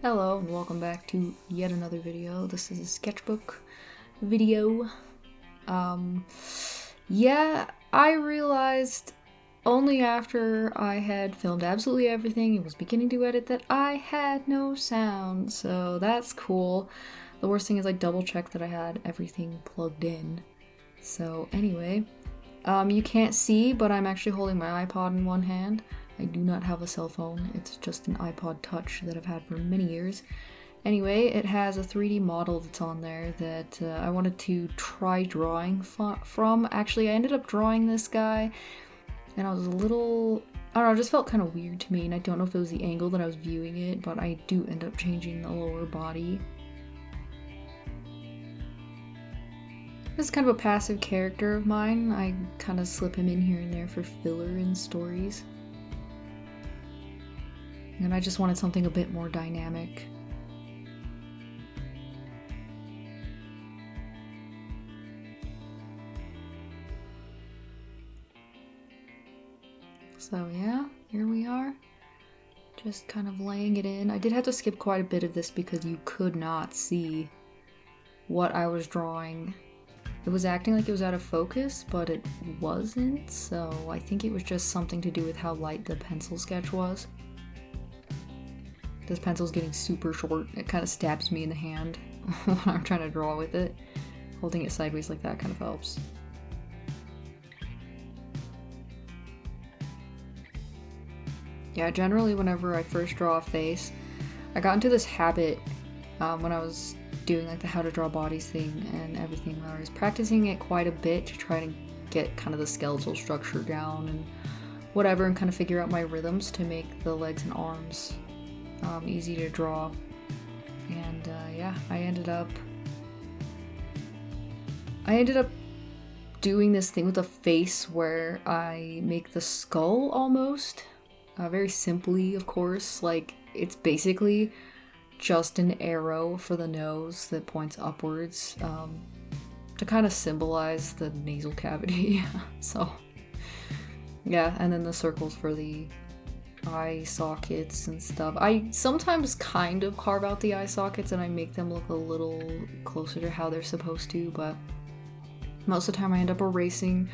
Hello and welcome back to yet another video. This is a sketchbook video. Yeah, I realized only after I had filmed absolutely everything and was beginning to edit that I had no sound, so that's cool. The worst thing is I double checked that I had everything plugged in. So anyway, you can't see, but I'm actually holding my iPod in one hand. I do not have a cell phone, it's just an iPod Touch that I've had for many years. Anyway, it has a 3D model that's on there that I wanted to try drawing from. Actually, I ended up drawing this guy, and I was a little, I don't know, it just felt kind of weird to me, and I don't know if it was the angle that I was viewing it, but I do end up changing the lower body. This is kind of a passive character of mine. I kind of slip him in here and there for filler in stories. And I just wanted something a bit more dynamic. So yeah, here we are. Just kind of laying it in. I did have to skip quite a bit of this because you could not see what I was drawing. It was acting like it was out of focus, but it wasn't, so I think it was just something to do with how light the pencil sketch was. This pencil's getting super short. It kind of stabs me in the hand when I'm trying to draw with it. Holding it sideways like that kind of helps. Yeah, generally whenever I first draw a face, I got into this habit when I was doing like the how to draw bodies thing and everything, where I was practicing it quite a bit to try to get kind of the skeletal structure down and whatever, and kind of figure out my rhythms to make the legs and arms easy to draw. And yeah, I ended up doing this thing with a face where I make the skull almost, very simply, of course. Like, it's basically just an arrow for the nose that points upwards, to kind of symbolize the nasal cavity. So yeah, and then the circles for the eye sockets and stuff. I sometimes kind of carve out the eye sockets and I make them look a little closer to how they're supposed to, but most of the time I end up erasing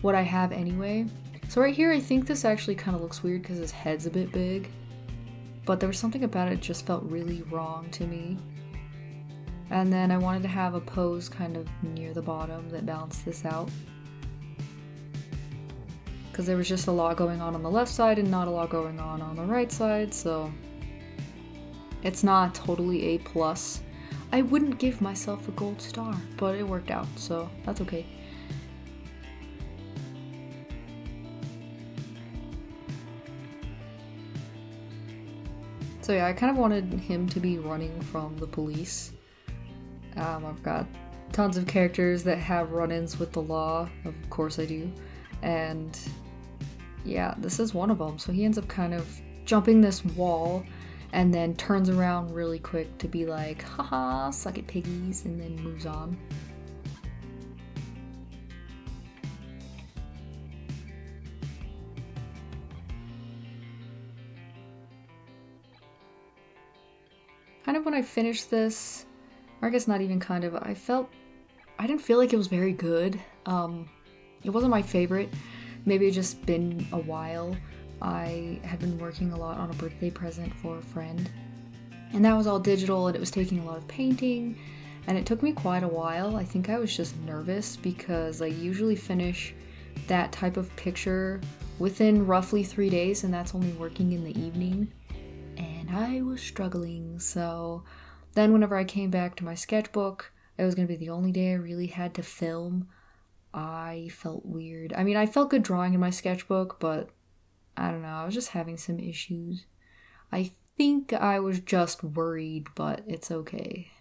what I have anyway. So right here, I think this actually kind of looks weird because his head's a bit big, but there was something about it that just felt really wrong to me. And then I wanted to have a pose kind of near the bottom that balanced this out, because there was just a lot going on the left side and not a lot going on the right side, so it's not totally A+. I wouldn't give myself a gold star, but it worked out, so that's okay. So yeah, I kind of wanted him to be running from the police. I've got tons of characters that have run-ins with the law, of course I do, and yeah, this is one of them. So he ends up kind of jumping this wall and then turns around really quick to be like, haha, suck it piggies, and then moves on. Kind of when I finished this, or I guess not even kind of, I didn't feel like it was very good. It wasn't my favorite. Maybe it's just been a while. I had been working a lot on a birthday present for a friend, and that was all digital, and it was taking a lot of painting, and it took me quite a while. I think I was just nervous because I usually finish that type of picture within roughly 3 days, and that's only working in the evening, and I was struggling. So then whenever I came back to my sketchbook, it was going to be the only day I really had to film. I felt weird. I mean, I felt good drawing in my sketchbook, but I don't know, I was just having some issues. I think I was just worried, but it's okay.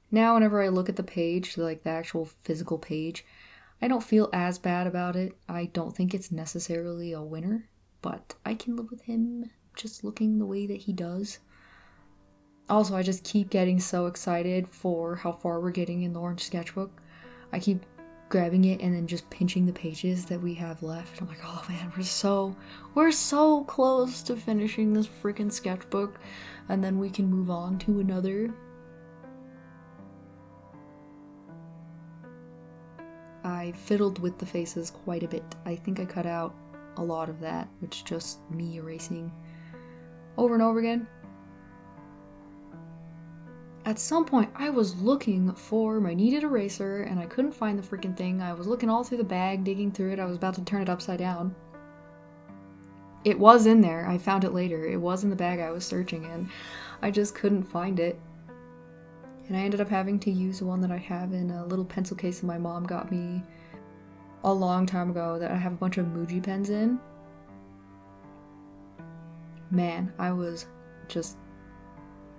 Now, whenever I look at the page, like the actual physical page, I don't feel as bad about it. I don't think it's necessarily a winner, but I can live with him just looking the way that he does. Also, I just keep getting so excited for how far we're getting in the Orange Sketchbook. I keep grabbing it and then just pinching the pages that we have left. I'm like, oh man, we're so close to finishing this freaking sketchbook, and then we can move on to another. I fiddled with the faces quite a bit. I think I cut out a lot of that, which is just me erasing over and over again. At some point, I was looking for my needed eraser, and I couldn't find the freaking thing. I was looking all through the bag, digging through it. I was about to turn it upside down. It was in there. I found it later. It was in the bag I was searching in. I just couldn't find it. And I ended up having to use the one that I have in a little pencil case that my mom got me a long time ago that I have a bunch of Muji pens in. Man, I was just...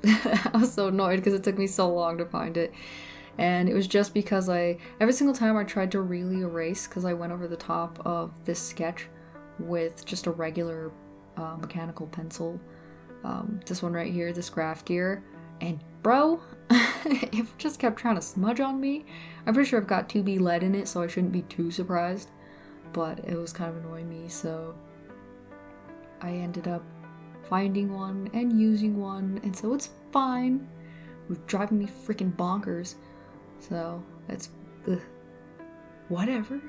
I was so annoyed because it took me so long to find it. And it was just because every single time I tried to really erase, because I went over the top of this sketch with just a regular mechanical pencil. This one right here, this graph gear. And bro, it just kept trying to smudge on me. I'm pretty sure I've got 2B lead in it, so I shouldn't be too surprised. But it was kind of annoying me, so I ended up finding one and using one, and so it's fine. It was driving me freaking bonkers. So it's whatever.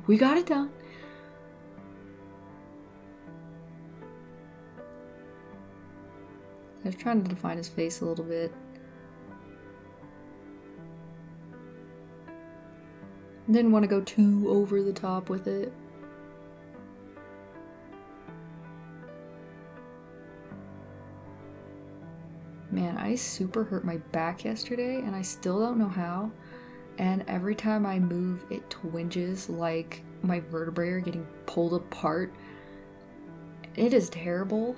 we got it done. I was trying to define his face a little bit. Didn't want to go too over the top with it. Man, I super hurt my back yesterday, and I still don't know how. And every time I move, it twinges like my vertebrae are getting pulled apart. It is terrible.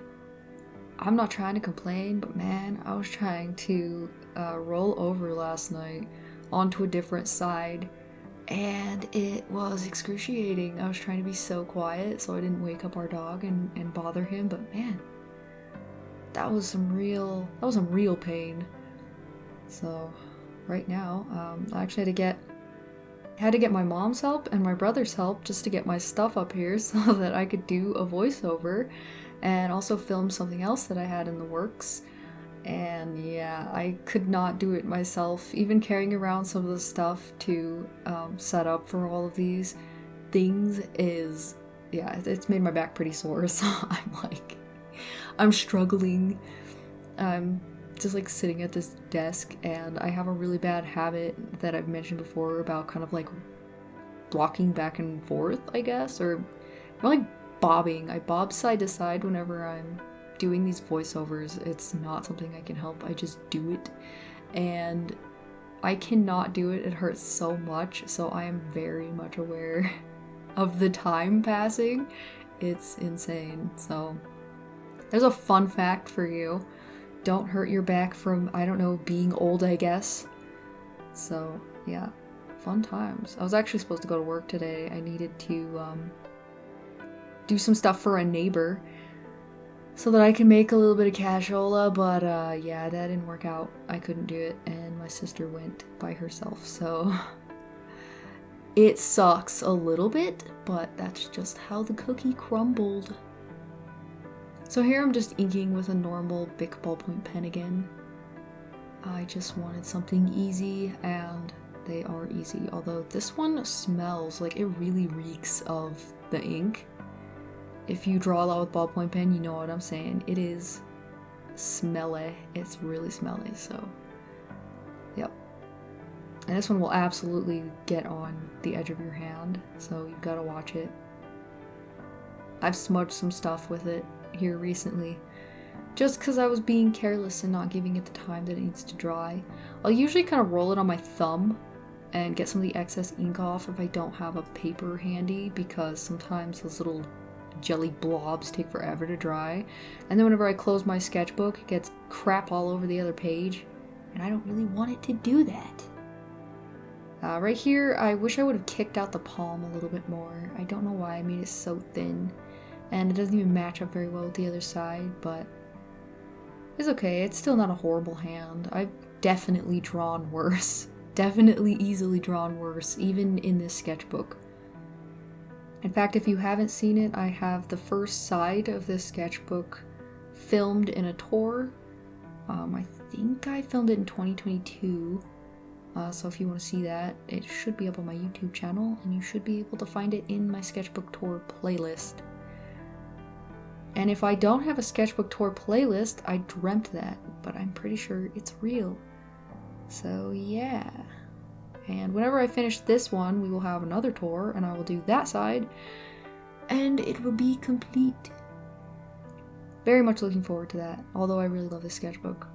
I'm not trying to complain, but man, I was trying to roll over last night onto a different side, and it was excruciating. I was trying to be so quiet so I didn't wake up our dog and bother him, but man, that was some real pain. So right now, I actually had to get my mom's help and my brother's help just to get my stuff up here so that I could do a voiceover and also film something else that I had in the works. And yeah, I could not do it myself. Even carrying around some of the stuff to set up for all of these things is, yeah, it's made my back pretty sore. So I'm struggling. I'm just like sitting at this desk, and I have a really bad habit that I've mentioned before about kind of like rocking back and forth, I guess, or more like bobbing. I bob side to side whenever I'm doing these voiceovers. It's not something I can help. I just do it, and I cannot do it. It hurts so much, so I am very much aware of the time passing. It's insane. So there's a fun fact for you. Don't hurt your back from, I don't know, being old, I guess. So, yeah, fun times. I was actually supposed to go to work today. I needed to do some stuff for a neighbor so that I can make a little bit of cashola, but yeah, that didn't work out. I couldn't do it, and my sister went by herself, so it sucks a little bit, but that's just how the cookie crumbled. So here I'm just inking with a normal Bic ballpoint pen again. I just wanted something easy, and they are easy. Although this one smells like it really reeks of the ink. If you draw a lot with ballpoint pen, you know what I'm saying. It is smelly. It's really smelly, so yep. And this one will absolutely get on the edge of your hand, so you've got to watch it. I've smudged some stuff with it here recently, just because I was being careless and not giving it the time that it needs to dry. I'll usually kind of roll it on my thumb and get some of the excess ink off if I don't have a paper handy, because sometimes those little jelly blobs take forever to dry, and then whenever I close my sketchbook, it gets crap all over the other page, and I don't really want it to do that. Right here, I wish I would have kicked out the palm a little bit more. I don't know why I made it so thin, and it doesn't even match up very well with the other side, but it's okay. It's still not a horrible hand. I've definitely drawn worse. definitely easily drawn worse, even in this sketchbook. In fact, if you haven't seen it, I have the first side of this sketchbook filmed in a tour. I think I filmed it in 2022. So if you want to see that, it should be up on my YouTube channel, and you should be able to find it in my sketchbook tour playlist. And if I don't have a sketchbook tour playlist, I dreamt that, but I'm pretty sure it's real. So yeah. And whenever I finish this one, we will have another tour, and I will do that side, and it will be complete. Very much looking forward to that, although I really love this sketchbook.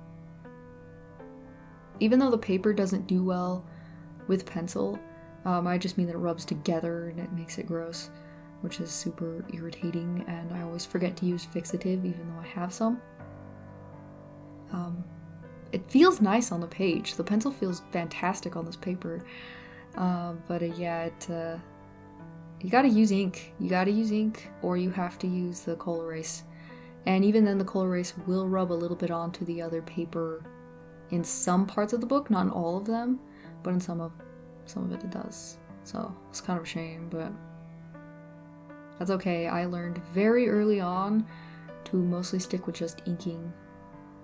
Even though the paper doesn't do well with pencil, I just mean that it rubs together and it makes it gross, which is super irritating, and I always forget to use fixative even though I have some. It feels nice on the page. The pencil feels fantastic on this paper, but yeah, you gotta use ink. You gotta use ink, or you have to use the coal erase. And even then, the coal erase will rub a little bit onto the other paper in some parts of the book, not in all of them, but in some of it does. So it's kind of a shame, but that's okay. I learned very early on to mostly stick with just inking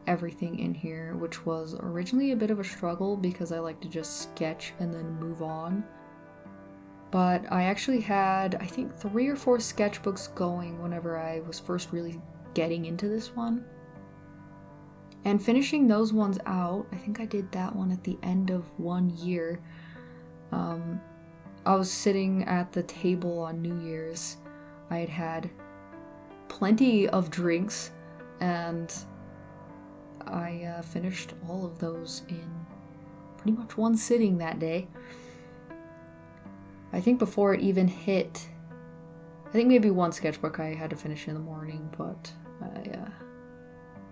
everything in here, which was originally a bit of a struggle because I like to just sketch and then move on. But I actually had, I think, 3 or 4 sketchbooks going whenever I was first really getting into this one. And finishing those ones out, I think I did that one at the end of 1 year. I was sitting at the table on New Year's. I had had plenty of drinks, and I finished all of those in pretty much one sitting that day. I think before it even hit, I think maybe one sketchbook I had to finish in the morning, but I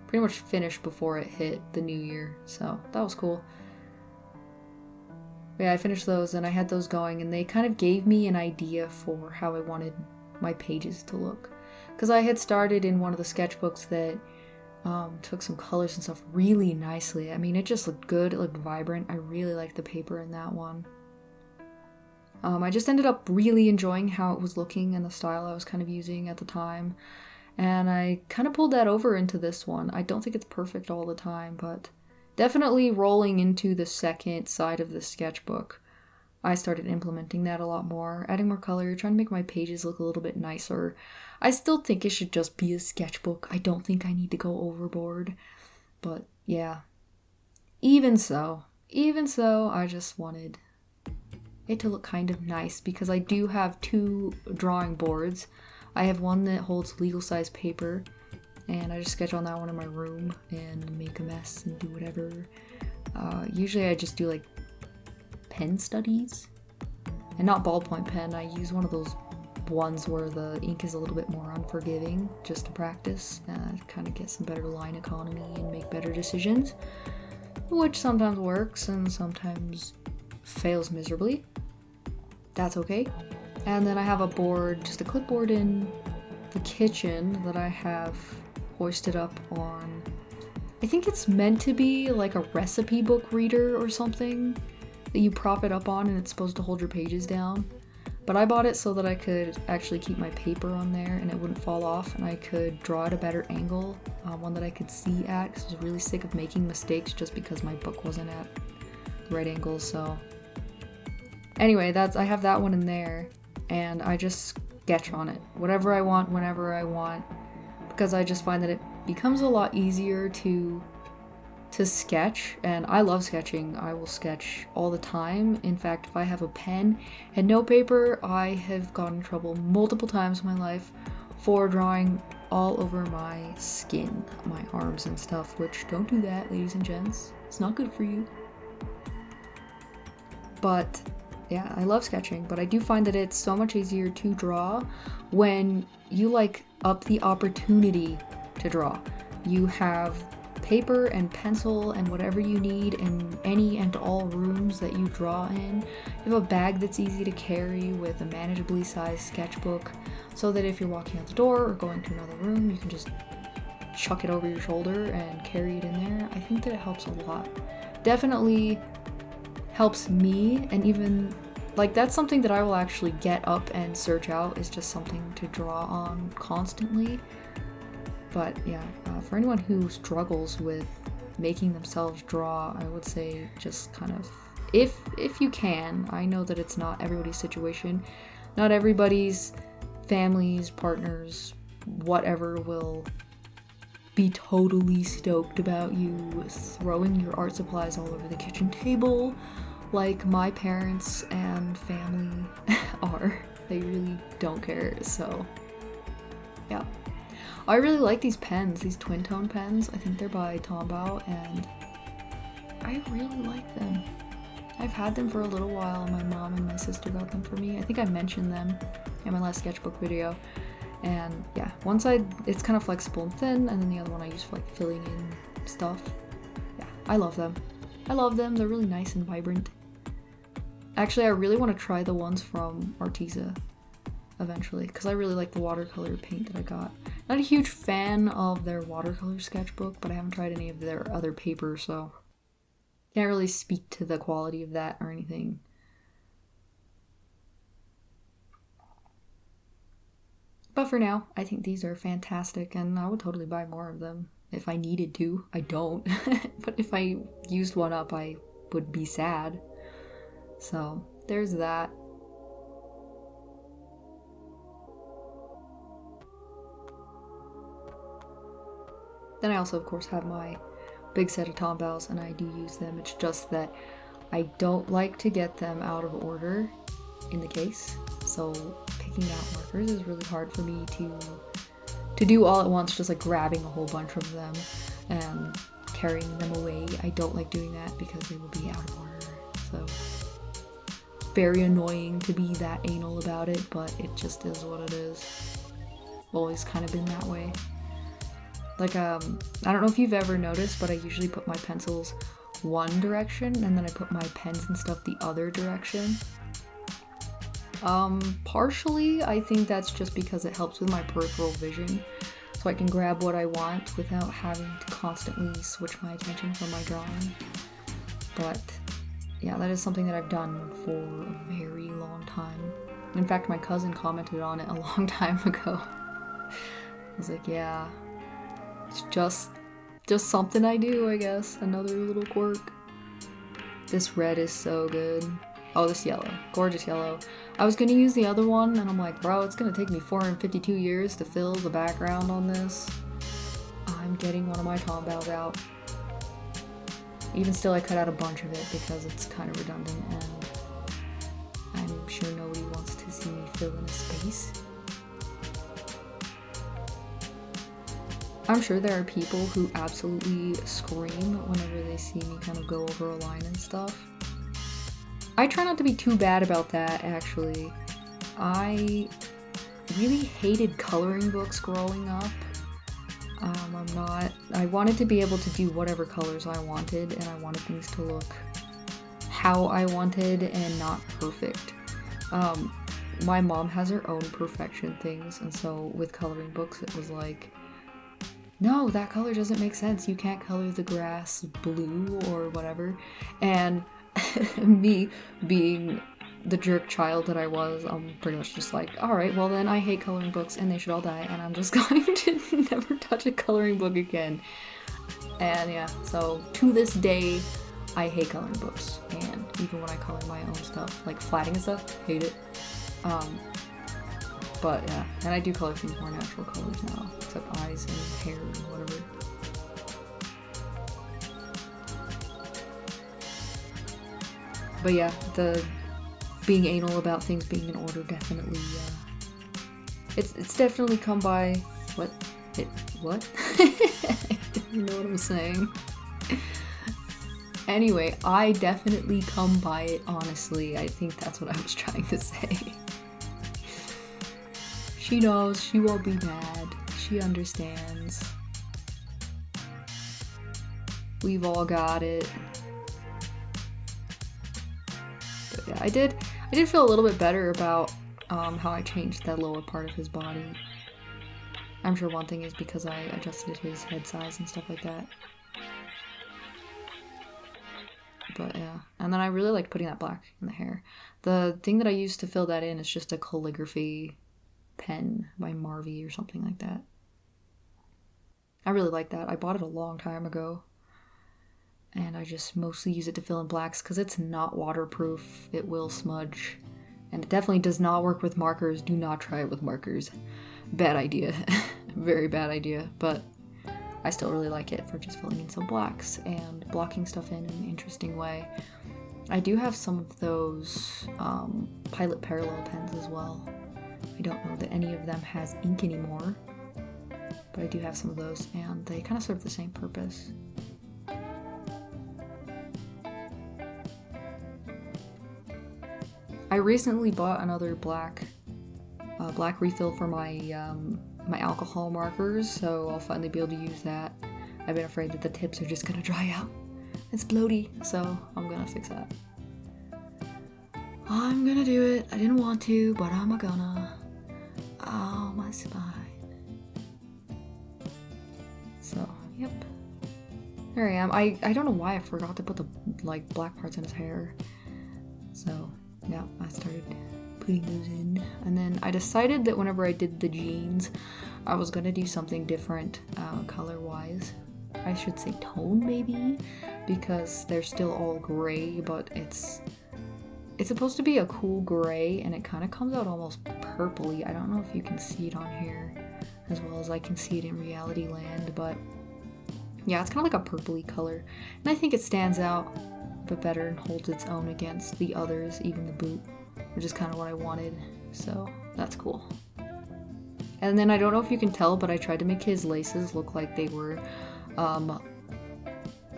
pretty much finished before it hit the new year, so that was cool. But yeah, I finished those and I had those going, and they kind of gave me an idea for how I wanted my pages to look. Because I had started in one of the sketchbooks that took some colors and stuff really nicely. I mean, it just looked good, it looked vibrant. I really liked the paper in that one. I just ended up really enjoying how it was looking and the style I was kind of using at the time. And I kind of pulled that over into this one. I don't think it's perfect all the time, but definitely rolling into the second side of the sketchbook, I started implementing that a lot more, adding more color, trying to make my pages look a little bit nicer. I still think it should just be a sketchbook. I don't think I need to go overboard. But yeah, even so, I just wanted it to look kind of nice because I do have 2 drawing boards. I have one that holds legal size paper, and I just sketch on that one in my room and make a mess and do whatever. Usually I just do like pen studies, and not ballpoint pen. I use one of those ones where the ink is a little bit more unforgiving, just to practice and kind of get some better line economy and make better decisions, which sometimes works and sometimes fails miserably. That's okay. And then I have a board, just a clipboard in the kitchen that I have hoisted up on, I think it's meant to be like a recipe book reader or something that you prop it up on, and it's supposed to hold your pages down. But I bought it so that I could actually keep my paper on there and it wouldn't fall off, and I could draw at a better angle, one that I could see at, because I was really sick of making mistakes just because my book wasn't at the right angle. So anyway, I have that one in there, and I just sketch on it whatever I want, whenever I want, because I just find that it becomes a lot easier to sketch, and I love sketching. I will sketch all the time. In fact, if I have a pen and no paper, I have gotten in trouble multiple times in my life for drawing all over my skin, my arms and stuff, which don't do that, ladies and gents. It's not good for you. But yeah, I love sketching, but I do find that it's so much easier to draw when you like up the opportunity to draw. You have paper and pencil and whatever you need in any and all rooms that you draw in. You have a bag that's easy to carry with a manageably sized sketchbook, so that if you're walking out the door or going to another room, you can just chuck it over your shoulder and carry it in there. I think that it helps a lot. Definitely helps me, and even like that's something that I will actually get up and search out, is just something to draw on constantly. But yeah, for anyone who struggles with making themselves draw, I would say just kind of, if you can, I know that it's not everybody's situation, not everybody's families, partners, whatever will be totally stoked about you throwing your art supplies all over the kitchen table like my parents and family are. They really don't care, so yeah. I really like these pens, these twin tone pens. I think they're by Tombow, and I really like them. I've had them for a little while. My mom and my sister got them for me. I think I mentioned them in my last sketchbook video. And yeah, one side, it's kind of flexible and thin, and then the other one I use for like filling in stuff. Yeah, I love them. I love them. They're really nice and vibrant. Actually, I really want to try the ones from Arteza eventually, because I really like the watercolor paint that I got. Not a huge fan of their watercolor sketchbook, but I haven't tried any of their other paper, so can't really speak to the quality of that or anything. But for now, I think these are fantastic, and I would totally buy more of them if I needed to. I don't, but if I used one up, I would be sad. So there's that. Then I also, of course, have my big set of Tombows, and I do use them. It's just that I don't like to get them out of order in the case. So picking out markers is really hard for me to do all at once, just like grabbing a whole bunch of them and carrying them away. I don't like doing that because they will be out of order. So very annoying to be that anal about it, but it just is what it is. Always kind of been that way. Like, I don't know if you've ever noticed, but I usually put my pencils one direction and then I put my pens and stuff the other direction. Partially, I think that's just because it helps with my peripheral vision, so I can grab what I want without having to constantly switch my attention from my drawing. But yeah, that is something that I've done for a very long time. In fact, my cousin commented on it a long time ago. I was like, yeah, it's just something I do, I guess. Another little quirk. This red is so good. Oh, this yellow. Gorgeous yellow. I was gonna use the other one, and I'm like, bro, it's gonna take me 452 years to fill the background on this. I'm getting one of my Tombows out. Even still, I cut out a bunch of it because it's kind of redundant, and I'm sure nobody wants to see me fill in a space. I'm sure there are people who absolutely scream whenever they see me kind of go over a line and stuff. I try not to be too bad about that, actually. I really hated coloring books growing up. I wanted to be able to do whatever colors I wanted, and I wanted things to look how I wanted and not perfect. My mom has her own perfection things, and so with coloring books it was like, no, that color doesn't make sense. You can't color the grass blue or whatever. And me being the jerk child that I was, I'm pretty much just like, alright, well then I hate coloring books and they should all die, and I'm just going to never touch a coloring book again. And yeah, so to this day, I hate coloring books. And even when I color my own stuff, like flatting and stuff, hate it. But yeah, and I do color things more natural colors now, except eyes and hair and whatever. But yeah, the being anal about things being in order definitely, it's definitely come by, what? You know what I'm saying? Anyway, I definitely come by it, honestly. I think that's what I was trying to say. She knows, she won't be mad, she understands. We've all got it. But yeah, I did feel a little bit better about how I changed that lower part of his body. I'm sure one thing is because I adjusted his head size and stuff like that. But yeah, and then I really liked putting that black in the hair. The thing that I used to fill that in is just a calligraphy pen by Marvy or something like that. I really like that. I bought it a long time ago. And I just mostly use it to fill in blacks because it's not waterproof. It will smudge. And it definitely does not work with markers. Do not try it with markers. Bad idea. Very bad idea. But I still really like it for just filling in some blacks and blocking stuff in an interesting way. I do have some of those Pilot Parallel pens as well. I don't know that any of them has ink anymore, but I do have some of those, and they kind of serve the same purpose. I recently bought another black refill for my my alcohol markers, so I'll finally be able to use that. I've been afraid that the tips are just gonna dry out. It's bloaty, so I'm gonna fix that. I'm gonna do it. I didn't want to, but I'm gonna. Oh, my spine. So, yep. There I am. I don't know why I forgot to put the black parts in his hair. So, yeah, I started putting those in. And then I decided that whenever I did the jeans, I was gonna do something different color-wise. I should say tone, maybe, because they're still all gray, but it's supposed to be a cool gray, and it kind of comes out almost purpley. I don't know if you can see it on here as well as I can see it in reality land, but yeah, it's kind of like a purpley color, and I think it stands out a bit better and holds its own against the others, even the boot, which is kind of what I wanted, so that's cool. And then I don't know if you can tell, but I tried to make his laces look like they were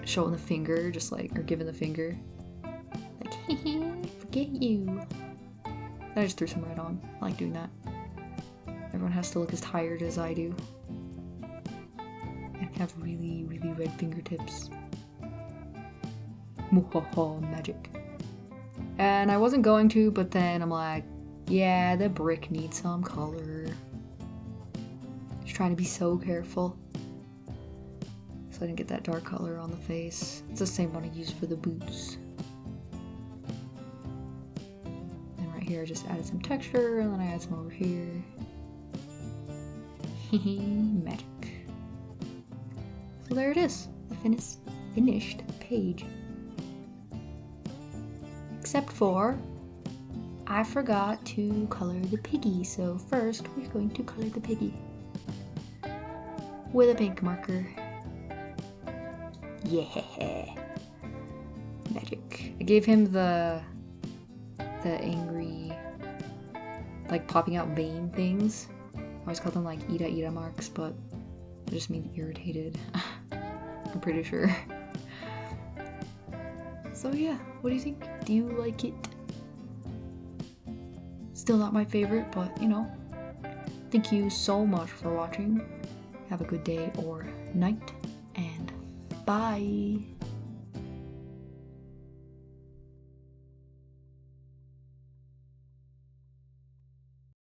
showing the finger, just like, or giving the finger. Like, forget you. I just threw some red on. I like doing that. Everyone has to look as tired as I do. And have really, really red fingertips. Muhaha, magic. And I wasn't going to, but then I'm like, yeah, the brick needs some color. Just trying to be so careful. So I didn't get that dark color on the face. It's the same one I used for the boots. And right here I just added some texture, and then I add some over here. Magic. So there it is. The finished page. Except for, I forgot to color the piggy. So first we're going to color the piggy. With a pink marker. Yeah. Magic. I gave him the angry, like, popping out vein things. I always call them like Ida marks, but it just means irritated. I'm pretty sure. So yeah, what do you think? Do you like it? Still not my favorite, but you know. Thank you so much for watching. Have a good day or night, and bye!